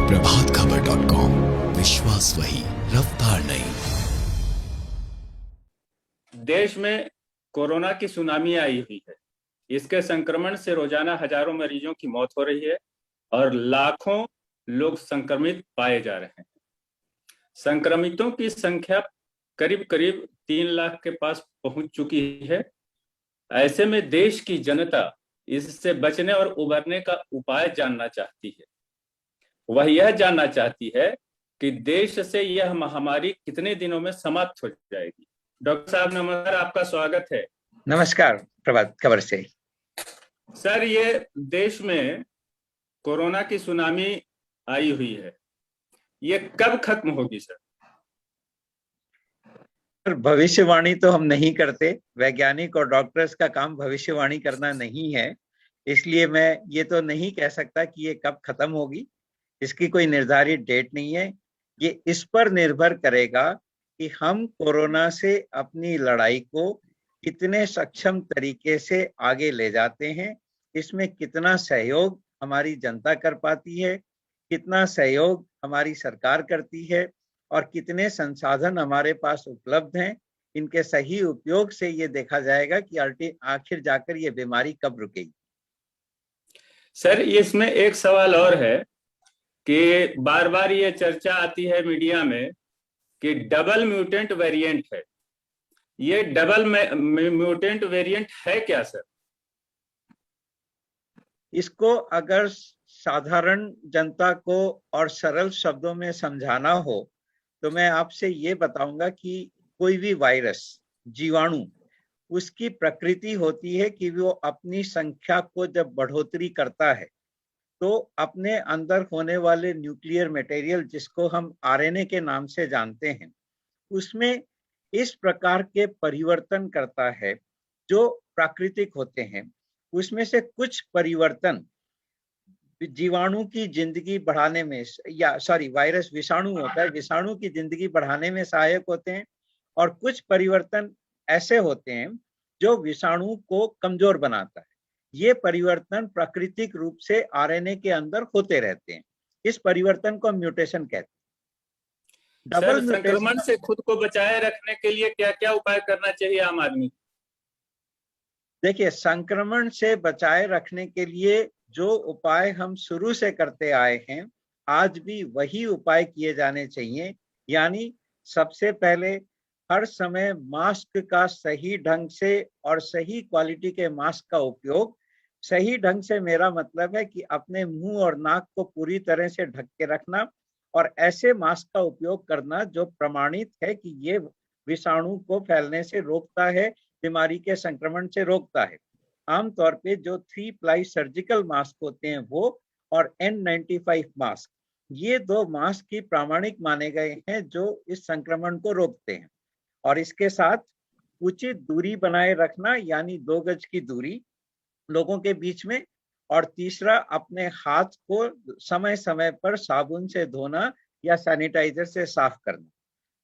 प्रभातखबर.com, विश्वास वही, रफ्तार नहीं। देश में कोरोना की सुनामी आई हुई है। इसके संक्रमण से रोजाना हजारों मरीजों की मौत हो रही है और लाखों लोग संक्रमित पाए जा रहे हैं। संक्रमितों की संख्या करीब करीब 3 लाख के पास पहुंच चुकी है। ऐसे में देश की जनता इससे बचने और उबरने का उपाय जानना चाहती है। वह यह जानना चाहती है कि देश से यह महामारी कितने दिनों में समाप्त हो जाएगी। डॉक्टर साहब नमस्कार, आपका स्वागत है। नमस्कार। प्रभात खबर से सर, ये देश में कोरोना की सुनामी आई हुई है, ये कब खत्म होगी सर? भविष्यवाणी तो हम नहीं करते, वैज्ञानिक और डॉक्टर्स का काम भविष्यवाणी करना नहीं है, इसलिए मैं ये तो नहीं कह सकता कि ये कब खत्म होगी। इसकी कोई निर्धारित डेट नहीं है। ये इस पर निर्भर करेगा कि हम कोरोना से अपनी लड़ाई को कितने सक्षम तरीके से आगे ले जाते हैं। इसमें कितना सहयोग हमारी जनता कर पाती है, कितना सहयोग हमारी सरकार करती है और कितने संसाधन हमारे पास उपलब्ध हैं। इनके सही उपयोग से ये देखा जाएगा कि आखिर जाकर ये बीमारी कब रुकेगी। सर, इसमें एक सवाल और है कि बार बार ये चर्चा आती है मीडिया में कि डबल म्यूटेंट वेरिएंट है। ये डबल म्यूटेंट वेरिएंट है क्या सर? इसको अगर साधारण जनता को और सरल शब्दों में समझाना हो तो मैं आपसे ये बताऊंगा कि कोई भी वायरस, जीवाणु, उसकी प्रकृति होती है कि वो अपनी संख्या को जब बढ़ोतरी करता है तो अपने अंदर होने वाले न्यूक्लियर मटेरियल, जिसको हम आरएनए के नाम से जानते हैं, उसमें इस प्रकार के परिवर्तन करता है जो प्राकृतिक होते हैं। उसमें से कुछ परिवर्तन जीवाणु की जिंदगी बढ़ाने में, वायरस विषाणु होता है, विषाणु की जिंदगी बढ़ाने में सहायक होते हैं, और कुछ परिवर्तन ऐसे होते हैं जो विषाणु को कमजोर बनाता है। ये परिवर्तन प्राकृतिक रूप से आरएनए के अंदर होते रहते हैं। इस परिवर्तन को म्यूटेशन कहते हैं। सर, संक्रमण से खुद को बचाए रखने के लिए क्या क्या उपाय करना चाहिए आम आदमी? देखिए, संक्रमण से बचाए रखने के लिए जो उपाय हम शुरू से करते आए हैं, आज भी वही उपाय किए जाने चाहिए। यानी सबसे पहले हर समय मास्क का सही ढंग से और सही क्वालिटी के मास्क का उपयोग। सही ढंग से मेरा मतलब है कि अपने मुंह और नाक को पूरी तरह से ढक के रखना और ऐसे मास्क का उपयोग करना जो प्रमाणित है कि ये विषाणु को फैलने से रोकता है, बीमारी के संक्रमण से रोकता है। आमतौर पे जो 3 प्लाई सर्जिकल मास्क होते हैं वो, और N95 मास्क, ये 2 मास्क ही प्रामाणिक माने गए हैं जो इस संक्रमण को रोकते हैं। और इसके साथ उचित दूरी बनाए रखना, यानी 2 गज की दूरी लोगों के बीच में। और तीसरा, अपने हाथ को समय समय पर साबुन से धोना या सैनिटाइजर से साफ करना।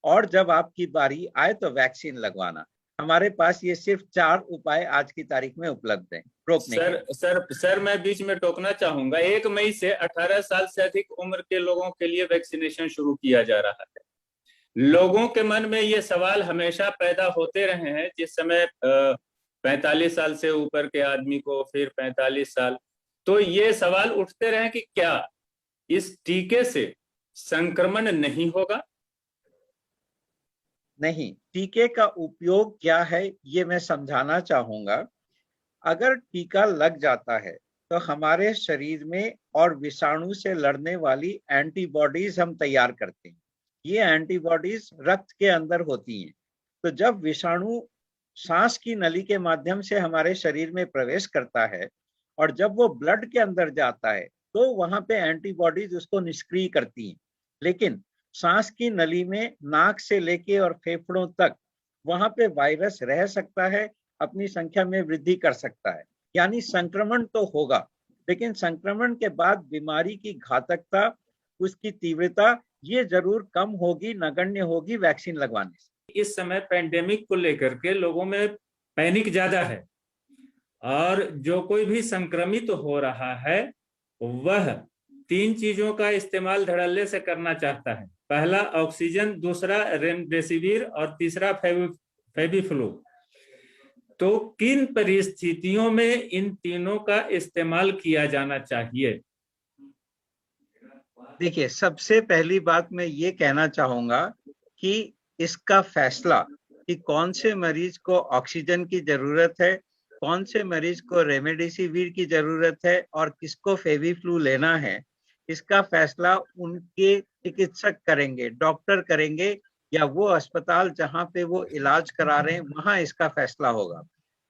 और जब आपकी बारी आए तो वैक्सीन लगवाना। हमारे पास ये सिर्फ 4 उपाय आज की तारीख में उपलब्ध हैं रोकने के। सर, मैं बीच में टोकना चाहूंगा। 1 मई से 18 साल से अधिक उम्र के लोगों के लिए वैक्सीनेशन शुरू किया जा रहा है। लोगों के मन में ये सवाल हमेशा पैदा होते रहे हैं, जिस समय 45 साल से ऊपर के आदमी को, फिर 45 साल, तो ये सवाल उठते रहे कि क्या इस टीके से संक्रमण नहीं होगा? नहीं, टीके का उपयोग क्या है ये मैं समझाना चाहूंगा। अगर टीका लग जाता है तो हमारे शरीर में और विषाणु से लड़ने वाली एंटीबॉडीज हम तैयार करते हैं। ये एंटीबॉडीज रक्त के अंदर होती हैं। तो जब विषाणु सांस की नली के माध्यम से हमारे शरीर में प्रवेश करता है और जब वो ब्लड के अंदर जाता है तो वहां पे एंटीबॉडीज उसको निष्क्रिय करती हैं। लेकिन सांस की नली में नाक से लेके और फेफड़ों तक वहां पे वायरस रह सकता है, अपनी संख्या में वृद्धि कर सकता है। यानी संक्रमण तो होगा, लेकिन संक्रमण के बाद बीमारी की घातकता, उसकी तीव्रता ये जरूर कम होगी, नगण्य होगी वैक्सीन लगवाने से। इस समय पेंडेमिक को लेकर के लोगों में पैनिक ज्यादा है और जो कोई भी संक्रमित हो रहा है वह तीन चीजों का इस्तेमाल धड़ल्ले से करना चाहता है। पहला ऑक्सीजन, दूसरा रेमडेसिविर और तीसरा फेविफ्लू। तो किन परिस्थितियों में इन तीनों का इस्तेमाल किया जाना चाहिए? देखिए, सबसे पहली बात मैं ये कहना चाहूंगा कि इसका फैसला कि कौन से मरीज को ऑक्सीजन की जरूरत है, कौन से मरीज को रेमडेसिविर की जरूरत है और किसको फेविफ्लू लेना है, इसका फैसला उनके चिकित्सक करेंगे, डॉक्टर करेंगे, या वो अस्पताल जहां पे वो इलाज करा रहे हैं वहां इसका फैसला होगा।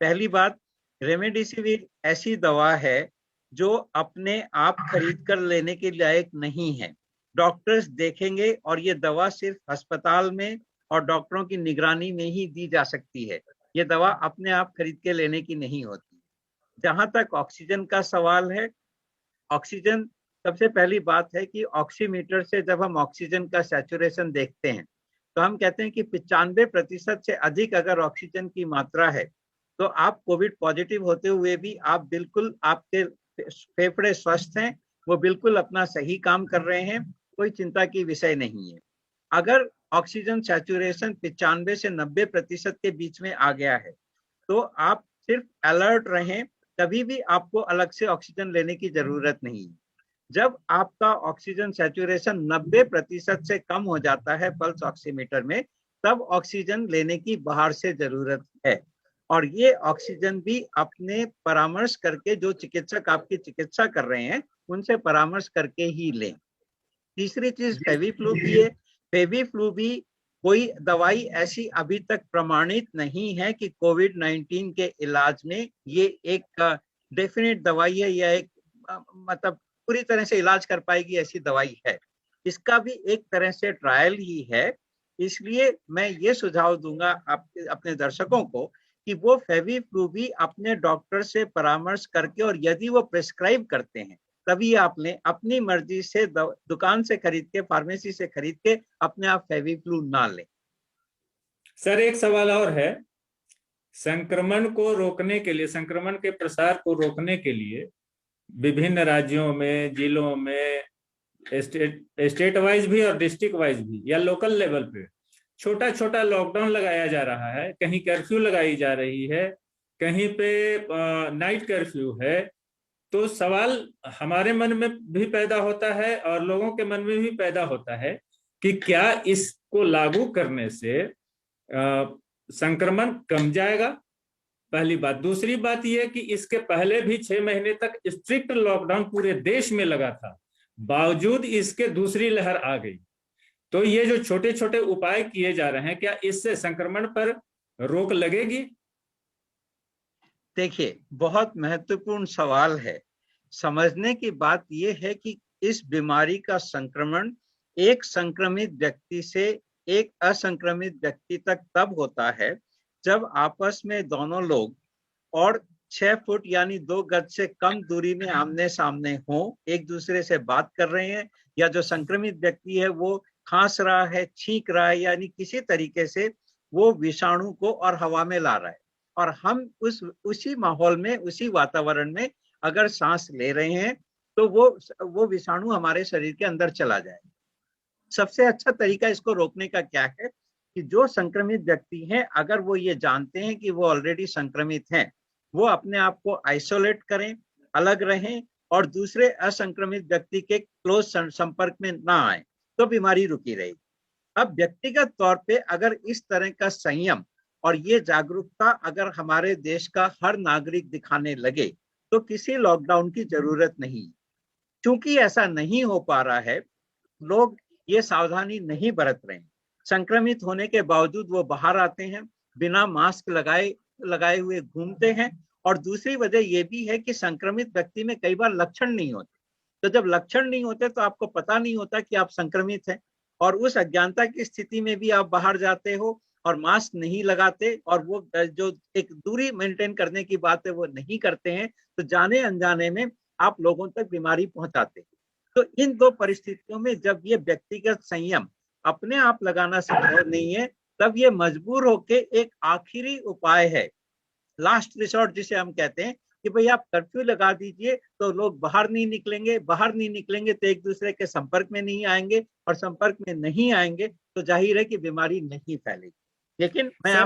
पहली बात, रेमडेसिविर ऐसी दवा है जो अपने आप खरीद कर लेने के लायक नहीं है। डॉक्टर्स देखेंगे और ये दवा सिर्फ अस्पताल में और डॉक्टरों की निगरानी में ही दी जा सकती है। ये दवा अपने आप खरीद के लेने की नहीं होती। जहां तक ऑक्सीजन का सवाल है, ऑक्सीजन, सबसे पहली बात है कि ऑक्सीमीटर से जब हम ऑक्सीजन का सैचुरेशन देखते हैं तो हम कहते हैं कि 95% से अधिक अगर ऑक्सीजन की मात्रा है तो आप कोविड पॉजिटिव होते हुए भी आप बिल्कुल, आपके फेफड़े स्वस्थ हैं, वो बिल्कुल अपना सही काम कर रहे हैं, कोई चिंता की विषय नहीं है। अगर ऑक्सीजन सैचुरेशन 95 से 90% के बीच में आ गया है तो आप सिर्फ अलर्ट रहें, कभी भी आपको अलग से ऑक्सीजन लेने की जरूरत नहीं है। जब आपका ऑक्सीजन सैचुरेशन 90% से कम हो जाता है पल्स ऑक्सीमीटर में, तब ऑक्सीजन लेने की बाहर से जरूरत है। और ये ऑक्सीजन भी अपने परामर्श करके, जो चिकित्सक आपकी चिकित्सा कर रहे हैं उनसे परामर्श करके ही लें। तीसरी चीज फेविफ्लू की है। फेविफ्लू भी कोई दवाई ऐसी अभी तक प्रमाणित नहीं है कि कोविड-19 के इलाज में ये एक डेफिनेट दवाई है या एक मतलब पूरी तरह से इलाज कर पाएगी ऐसी दवाई है। इसका भी एक तरह से ट्रायल ही है। इसलिए मैं ये सुझाव दूंगा अपने दर्शकों को कि वो फेविफ्लू भी अपने डॉक्टर से परामर्श करके, और यदि वो प्रिस्क्राइब करते हैं तभी आप लें। अपनी मर्जी से दुकान से खरीद के, फार्मेसी से खरीद के अपने आप फेविफ्लू ना लें। सर, एक सवाल और है। संक्रमण को रोकने के लिए, संक्रमण के प्रसार को रोकने के लिए विभिन्न राज्यों में, जिलों में, स्टेट वाइज भी और डिस्ट्रिक्ट वाइज भी या लोकल लेवल पे छोटा छोटा लॉकडाउन लगाया जा रहा है। कहीं कर्फ्यू लगाई जा रही है, कहीं पे नाइट कर्फ्यू है। तो सवाल हमारे मन में भी पैदा होता है और लोगों के मन में भी पैदा होता है कि क्या इसको लागू करने से संक्रमण कम जाएगा? पहली बात। दूसरी बात यह कि इसके पहले भी 6 महीने तक स्ट्रिक्ट लॉकडाउन पूरे देश में लगा था, बावजूद इसके दूसरी लहर आ गई। तो ये जो छोटे छोटे उपाय किए जा रहे हैं, क्या इससे संक्रमण पर रोक लगेगी? देखिए, बहुत महत्वपूर्ण सवाल है। समझने की बात यह है कि इस बीमारी का संक्रमण एक संक्रमित व्यक्ति से एक असंक्रमित व्यक्ति तक तब होता है जब आपस में दोनों लोग और 6 फुट यानी 2 गज से कम दूरी में आमने सामने हो, एक दूसरे से बात कर रहे हैं, या जो संक्रमित व्यक्ति है वो खांस रहा है, छींक रहा है, यानी किसी तरीके से वो विषाणु को और हवा में ला रहा है, और हम उसी माहौल में, उसी वातावरण में अगर सांस ले रहे हैं तो वो विषाणु हमारे शरीर के अंदर चला जाएगा। सबसे अच्छा तरीका इसको रोकने का क्या है कि जो संक्रमित व्यक्ति हैं, अगर वो ये जानते हैं कि वो ऑलरेडी संक्रमित हैं, वो अपने आप को आइसोलेट करें, अलग रहें और दूसरे असंक्रमित व्यक्ति के क्लोज संपर्क में ना आए, तो बीमारी रुकी रहेगी। अब व्यक्तिगत तौर पे अगर इस तरह का संयम और ये जागरूकता अगर हमारे देश का हर नागरिक दिखाने लगे तो किसी लॉकडाउन की जरूरत नहीं। क्योंकि ऐसा नहीं हो पा रहा है, लोग ये सावधानी नहीं बरत रहे हैं, संक्रमित होने के बावजूद वो बाहर आते हैं, बिना मास्क लगाए हुए घूमते हैं। और दूसरी वजह ये भी है कि संक्रमित व्यक्ति में कई बार लक्षण नहीं होते, तो जब लक्षण नहीं होते तो आपको पता नहीं होता कि आप संक्रमित हैं, और उस अज्ञानता की स्थिति में भी आप बाहर जाते हो और मास्क नहीं लगाते, और वो जो एक दूरी मेंटेन करने की बात है वो नहीं करते हैं, तो जाने अनजाने में आप लोगों तक बीमारी पहुंचाते हैं। तो इन दो परिस्थितियों में जब ये व्यक्तिगत संयम अपने आप लगाना संभव नहीं है, तब ये मजबूर होके एक आखिरी उपाय है, लास्ट रिसोर्ट जिसे हम कहते हैं, कि भाई आप कर्फ्यू लगा दीजिए तो लोग बाहर नहीं निकलेंगे, बाहर नहीं निकलेंगे तो एक दूसरे के संपर्क में नहीं आएंगे, और संपर्क में नहीं आएंगे तो जाहिर है कि बीमारी नहीं फैलेगी। लेकिन सर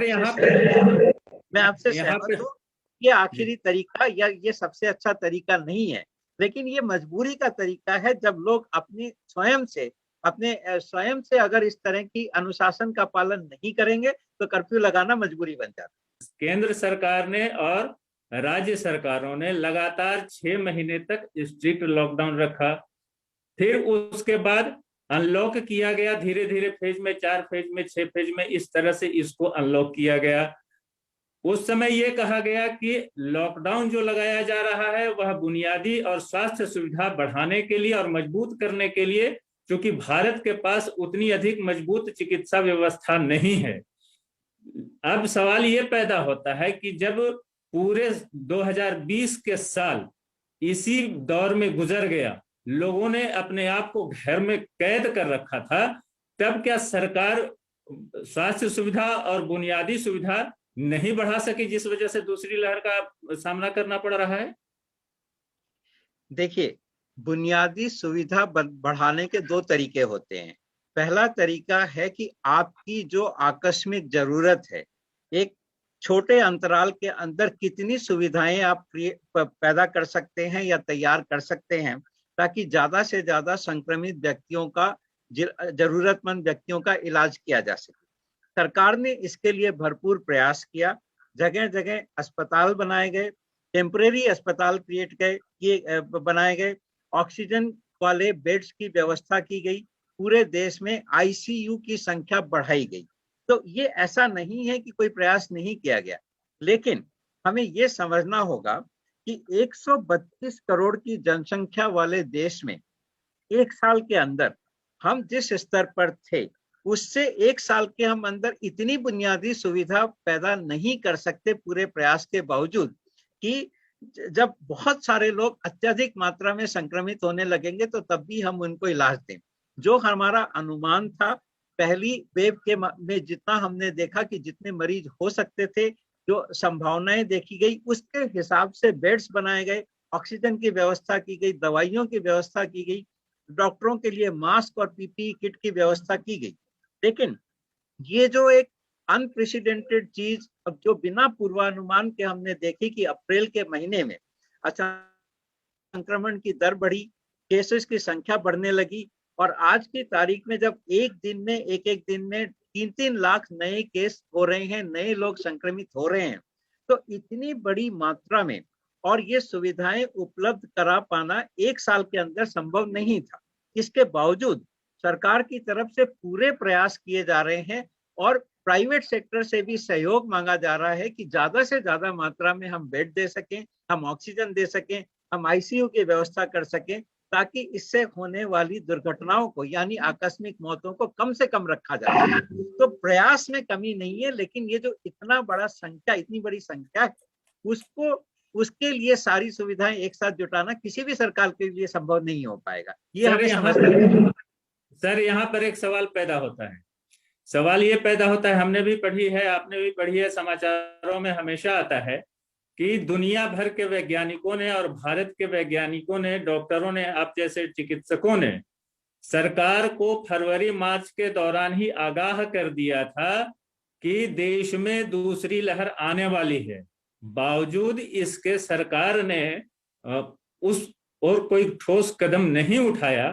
मैं आपसे यहाँ पे सहमत हूँ, ये जी आखिरी तरीका या ये सबसे अच्छा तरीका नहीं है, लेकिन ये मजबूरी का तरीका है। जब लोग अपने स्वयं से अगर इस तरह की अनुशासन का पालन नहीं करेंगे तो कर्फ्यू लगाना मजबूरी बन जाता है। केंद्र सरकार ने और राज्य सरकारों ने लगातार 6 महीने तक स्ट्रिक्ट लॉकडाउन रखा, फिर उसके बाद अनलॉक किया गया धीरे धीरे, फेज में 4 फेज में 6 फेज में, इस तरह से इसको अनलॉक किया गया। उस समय यह कहा गया कि लॉकडाउन जो लगाया जा रहा है वह बुनियादी और स्वास्थ्य सुविधा बढ़ाने के लिए और मजबूत करने के लिए, क्योंकि भारत के पास उतनी अधिक मजबूत चिकित्सा व्यवस्था नहीं है। अब सवाल ये पैदा होता है कि जब पूरे 2020 के साल इसी दौर में गुजर गया, लोगों ने अपने आप को घर में कैद कर रखा था, तब क्या सरकार स्वास्थ्य सुविधा और बुनियादी सुविधा नहीं बढ़ा सकी, जिस वजह से दूसरी लहर का सामना करना पड़ रहा है? देखिए, बुनियादी सुविधा बढ़ाने के दो तरीके होते हैं। पहला तरीका है कि आपकी जो आकस्मिक जरूरत है, एक छोटे अंतराल के अंदर कितनी सुविधाएं आप पैदा कर सकते हैं या तैयार कर सकते हैं, ताकि ज्यादा से ज्यादा संक्रमित व्यक्तियों का, जरूरतमंद व्यक्तियों का इलाज किया जा सके। सरकार ने इसके लिए भरपूर प्रयास किया। जगह जगह अस्पताल बनाए गए, टेम्परेरी अस्पताल बनाए गए, ऑक्सीजन वाले बेड्स की व्यवस्था की गई, पूरे देश में आईसीयू की संख्या बढ़ाई गई। तो ये ऐसा नहीं है कि कोई प्रयास नहीं किया गया, लेकिन हमें ये समझना होगा कि 132 करोड़ की जनसंख्या वाले देश में एक साल के अंदर हम जिस स्तर पर थे, उससे एक साल के हम अंदर इतनी बुनियादी सुविधा पैदा नहीं कर सकते पूरे प्रयास के बावजूद, कि जब बहुत सारे लोग अत्यधिक मात्रा में संक्रमित होने लगेंगे तो तब भी हम उनको इलाज दें। जो हमारा अनुमान था पहली वेव के में, जितना हमने देखा कि जितने मरीज हो सकते थे, जो संभावनाएं देखी गई, उसके हिसाब से बेड्स बनाए गए, ऑक्सीजन की व्यवस्था की गई, दवाइयों की व्यवस्था की गई, डॉक्टरों के लिए मास्क और पीपीई किट की व्यवस्था की गई। लेकिन ये जो एक अनप्रेसिडेंटेड चीज, अब जो बिना पूर्वानुमान के हमने देखी कि अप्रैल के महीने में अचानक संक्रमण की दर बढ़ी, केसेस की संख्या बढ़ने लगी, और आज की तारीख में जब एक एक दिन में 3-3 लाख नए केस हो रहे हैं, नए लोग संक्रमित हो रहे हैं, तो इतनी बड़ी मात्रा में और ये सुविधाएं उपलब्ध करा पाना एक साल के अंदर संभव नहीं था। इसके बावजूद सरकार की तरफ से पूरे प्रयास किए जा रहे हैं और प्राइवेट सेक्टर से भी सहयोग मांगा जा रहा है कि ज्यादा से ज्यादा मात्रा में हम बेड दे सकें, हम ऑक्सीजन दे सकें, हम आईसीयू की व्यवस्था कर सकें, ताकि इससे होने वाली दुर्घटनाओं को, यानी आकस्मिक मौतों को कम से कम रखा जा सके। तो प्रयास में कमी नहीं है, लेकिन ये जो इतनी बड़ी संख्या है, उसके लिए सारी सुविधाएं एक साथ जुटाना किसी भी सरकार के लिए संभव नहीं हो पाएगा। ये हमें समझना है। सर, यहाँ पर एक सवाल पैदा होता है। सवाल ये पैदा होता है, हमने भी पढ़ी है, आपने भी पढ़ी है, समाचारों में हमेशा आता है कि दुनिया भर के वैज्ञानिकों ने और भारत के वैज्ञानिकों ने, डॉक्टरों ने, आप जैसे चिकित्सकों ने सरकार को फरवरी मार्च के दौरान ही आगाह कर दिया था कि देश में दूसरी लहर आने वाली है। बावजूद इसके सरकार ने उस और कोई ठोस कदम नहीं उठाया।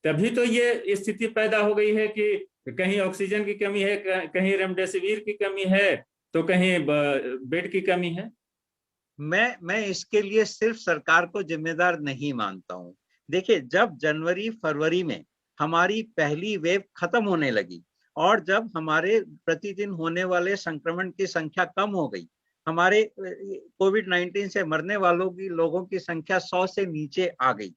तभी तो ये स्थिति पैदा हो गई है कि कहीं ऑक्सीजन की कमी है, कहीं रेमडेसिविर की कमी है, तो कहीं बेड की कमी है। मैं इसके लिए सिर्फ सरकार को जिम्मेदार नहीं मानता हूं। देखिए, जब जनवरी फरवरी में हमारी पहली वेव खत्म होने लगी और जब हमारे प्रतिदिन होने वाले संक्रमण की संख्या कम हो गई, हमारे कोविड-19 से मरने वालों की लोगों की संख्या 100 से नीचे आ गई,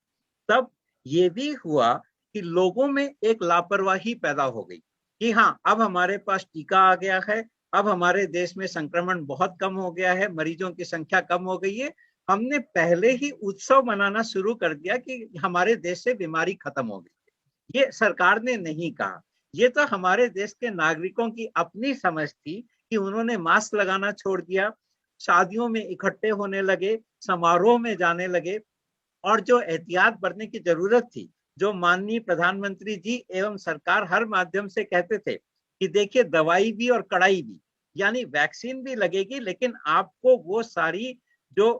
तब ये भी हुआ कि लोगों में एक लापरवाही पैदा हो गई कि हाँ, अब हमारे पास टीका आ गया है, अब हमारे देश में संक्रमण बहुत कम हो गया है, मरीजों की संख्या कम हो गई है, हमने पहले ही उत्सव मनाना शुरू कर दिया कि हमारे देश से बीमारी खत्म हो गई। ये सरकार ने नहीं कहा, ये तो हमारे देश के नागरिकों की अपनी समझ थी कि उन्होंने मास्क लगाना छोड़ दिया, शादियों में इकट्ठे होने लगे, समारोह में जाने लगे, और जो एहतियात बरतने की जरूरत थी, जो माननीय प्रधानमंत्री जी एवं सरकार हर माध्यम से कहते थे कि देखिए दवाई भी और कड़ाई भी, यानी वैक्सीन भी लगेगी, लेकिन आपको वो सारी जो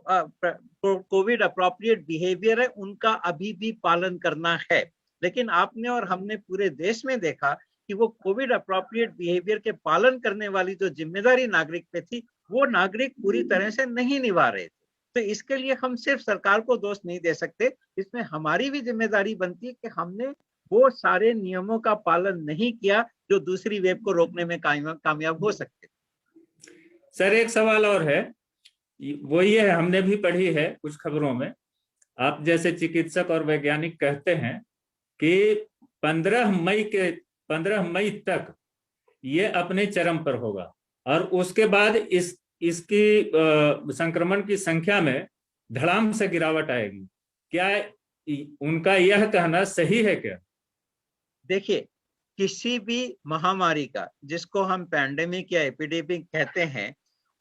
कोविड अप्रोप्रिएट बिहेवियर है उनका अभी भी पालन करना है। लेकिन आपने और हमने पूरे देश में देखा कि वो कोविड अप्रोप्रिएट बिहेवियर के पालन करने वाली जो जिम्मेदारी नागरिक पे थी, वो नागरिक पूरी तरह से नहीं निभा रहे थे। तो इसके लिए हम सिर्फ सरकार को दोष नहीं दे सकते, इसमें हमारी भी जिम्मेदारी बनती है कि हमने वो सारे नियमों का पालन नहीं किया जो दूसरी वेव को रोकने में कामयाब हो सकते। सर एक सवाल और है, वो ये है, हमने भी पढ़ी है कुछ खबरों में, आप जैसे चिकित्सक और वैज्ञानिक कहते हैं कि 15 मई तक ये अपने चरम पर होगा और उसके बाद इसकी संक्रमण की संख्या में धड़ाम से गिरावट आएगी। क्या उनका यह कहना सही है क्या? देखिए, किसी भी महामारी का, जिसको हम पैंडेमिक या एपिडेमिक कहते हैं,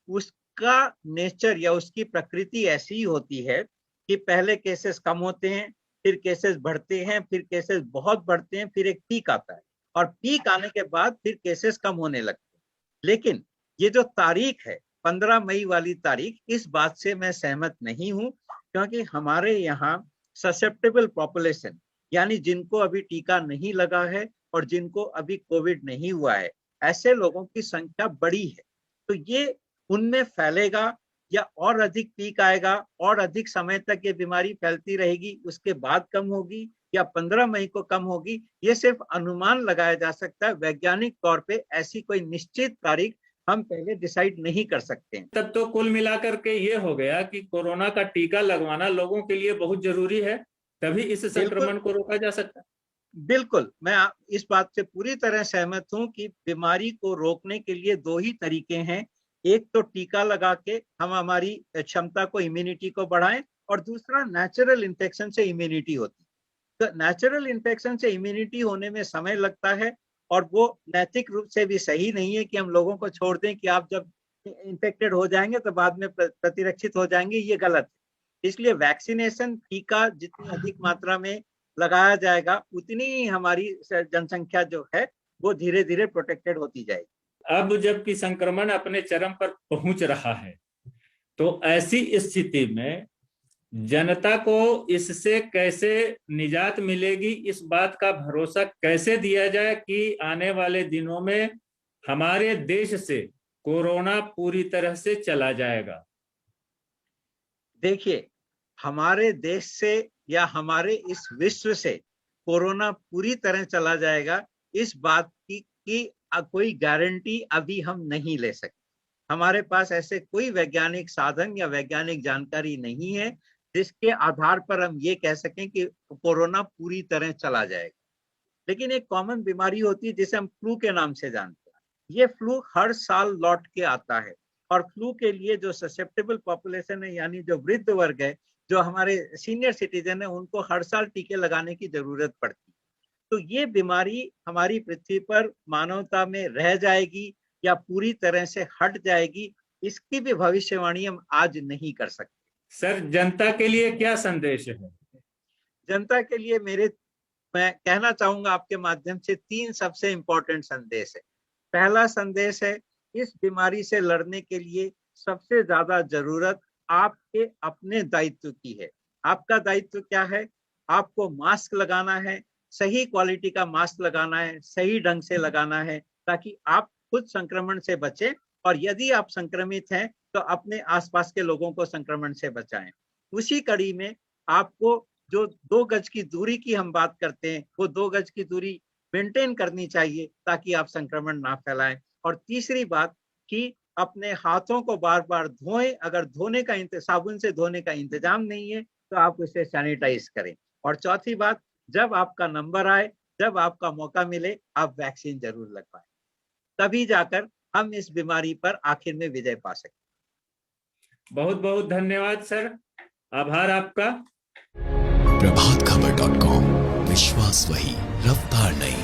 उसका नेचर या उसकी प्रकृति ऐसी ही होती है कि पहले केसेस कम होते हैं, फिर केसेस बढ़ते हैं, फिर केसेस बहुत बढ़ते हैं, फिर एक पीक आता है और पीक आने के बाद फिर केसेस कम होने लगते हैं। लेकिन ये जो तारीख है 15 मई वाली तारीख, इस बात से मैं सहमत नहीं हूं, क्योंकि हमारे यहाँ ससेप्टेबल पॉपुलेशन, यानी जिनको अभी टीका नहीं लगा है और जिनको अभी कोविड नहीं हुआ है, ऐसे लोगों की संख्या बड़ी है। तो ये उनमें फैलेगा या और अधिक पीक आएगा और अधिक समय तक ये बीमारी फैलती रहेगी, उसके बाद कम होगी या 15 मई को कम होगी, ये सिर्फ अनुमान लगाया जा सकता है। वैज्ञानिक तौर पे ऐसी कोई निश्चित तारीख हम पहले डिसाइड नहीं कर सकते हैं। तब तो कुल मिलाकर के ये हो गया कि कोरोना का टीका लगवाना लोगों के लिए बहुत जरूरी है, तभी इस संक्रमण को रोका जा सकता है। बिल्कुल, मैं इस बात से पूरी तरह सहमत हूं कि बीमारी को रोकने के लिए दो ही तरीके हैं। एक तो टीका लगा के हम हमारी क्षमता को, इम्यूनिटी को बढ़ाएं, और दूसरा नेचुरल इन्फेक्शन से इम्यूनिटी होती है। तो नेचुरल इन्फेक्शन से इम्यूनिटी होने में समय लगता है और वो नैतिक रूप से भी सही नहीं है कि हम लोगों को छोड़ दें कि आप जब इन्फेक्टेड हो जाएंगे तो बाद में प्रतिरक्षित हो जाएंगे, ये गलत है। इसलिए वैक्सीनेशन, टीका जितनी अधिक मात्रा में लगाया जाएगा, उतनी ही हमारी जनसंख्या जो है वो धीरे धीरे प्रोटेक्टेड होती जाएगी। अब जबकि संक्रमण अपने चरम पर पहुंच रहा है, तो ऐसी स्थिति में जनता को इससे कैसे निजात मिलेगी, इस बात का भरोसा कैसे दिया जाए कि आने वाले दिनों में हमारे देश से कोरोना पूरी तरह से चला जाएगा? देखिए, हमारे देश से या हमारे इस विश्व से कोरोना पूरी तरह चला जाएगा, इस बात की कोई गारंटी अभी हम नहीं ले सकते। हमारे पास ऐसे कोई वैज्ञानिक साधन या वैज्ञानिक जानकारी नहीं है जिसके आधार पर हम ये कह सकें कि कोरोना पूरी तरह चला जाएगा। लेकिन एक कॉमन बीमारी होती है जिसे हम फ्लू के नाम से जानते हैं। ये फ्लू हर साल लौट के आता है और फ्लू के लिए जो ससेप्टेबल पॉपुलेशन है, यानी जो वृद्ध वर्ग है, जो हमारे सीनियर सिटीजन है, उनको हर साल टीके लगाने की जरूरत पड़ती है। तो ये बीमारी हमारी पृथ्वी पर मानवता में रह जाएगी या पूरी तरह से हट जाएगी, इसकी भी भविष्यवाणी हम आज नहीं कर सकते। सर, जनता के लिए क्या संदेश है? जनता के लिए मैं कहना चाहूंगा आपके माध्यम से 3 सबसे इंपॉर्टेंट संदेश है। पहला संदेश है, इस बीमारी से लड़ने के लिए सबसे ज्यादा जरूरत आपके अपने दायित्व की है। आपका दायित्व क्या है? आपको मास्क लगाना है, सही क्वालिटी का मास्क लगाना है, सही ढंग से लगाना है, ताकि आप खुद संक्रमण से बचें, और यदि आप संक्रमित हैं तो अपने आसपास के लोगों को संक्रमण से बचाएं। उसी कड़ी में आपको जो 2 गज की दूरी की हम बात करते हैं, वो 2 गज की दूरी मेंटेन करनी चाहिए ताकि आप संक्रमण ना फैलाएं। और तीसरी बात कि अपने हाथों को बार बार धोएं, अगर साबुन से धोने का इंतजाम नहीं है तो आप उसे सैनिटाइज करें। और चौथी बात, जब आपका नंबर आए, जब आपका मौका मिले, आप वैक्सीन जरूर लगवाएं, तभी जाकर हम इस बीमारी पर आखिर में विजय पा सकते। बहुत बहुत धन्यवाद सर, आभार आपका। प्रभातखबर.com, विश्वास वही, रफ्तार नहीं।